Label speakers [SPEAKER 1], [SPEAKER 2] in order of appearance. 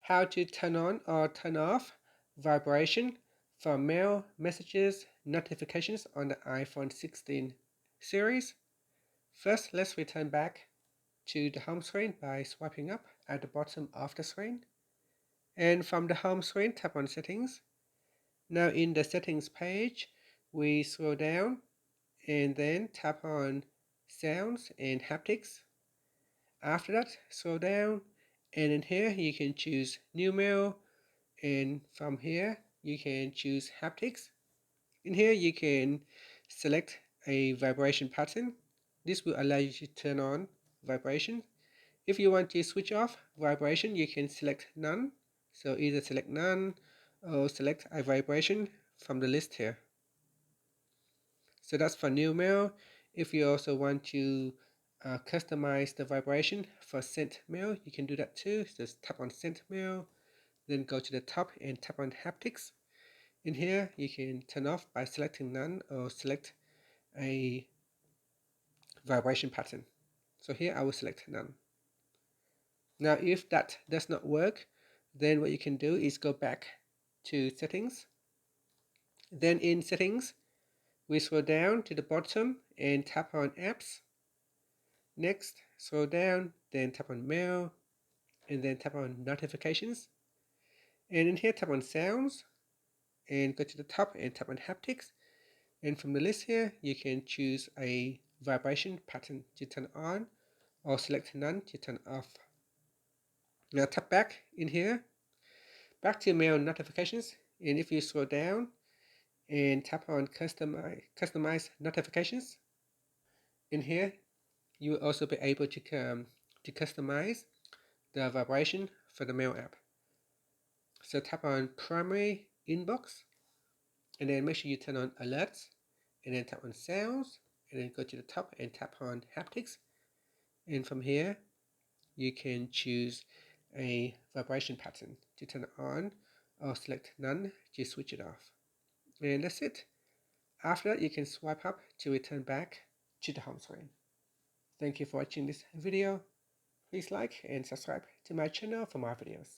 [SPEAKER 1] how to turn on or turn off vibration from mail, messages, notifications on the iPhone 16 series. First, let's return back to the home screen by swiping up at the bottom of the screen. And from the home screen, tap on Settings. Now in the Settings page, we scroll down and then tap on Sounds and Haptics. After that, scroll down, and in here you can choose New Mail, and from here you can choose Haptics. In here you can select a vibration pattern. This will allow you to turn on vibration. If you want to switch off vibration, you can select None. So either select None or select a vibration from the list here. So that's for new mail. If you also want to customize the vibration for sent mail, you can do that too. Just tap on sent mail, then go to the top and tap on haptics. In here, you can turn off by selecting none or select a vibration pattern. So here I will select none. Now if that does not work, then what you can do is go back to settings. Then in settings, we scroll down to the bottom and tap on apps. Next, scroll down, then tap on mail, and then tap on notifications. And in here, tap on sounds, and go to the top and tap on haptics. And from the list here, you can choose a vibration pattern to turn on, or select none to turn off. Now tap back in here, back to mail notifications, and if you scroll down and tap on customize notifications, in here you will also be able to customize the vibration for the mail app. So tap on primary inbox, and then make sure you turn on alerts, and then tap on sounds, and then go to the top and tap on haptics. And from here, you can choose a vibration pattern to turn it on, or select none to switch it off. And that's it. After that, you can swipe up to return back to the home screen. Thank you for watching this video. Please like and subscribe to my channel for more videos.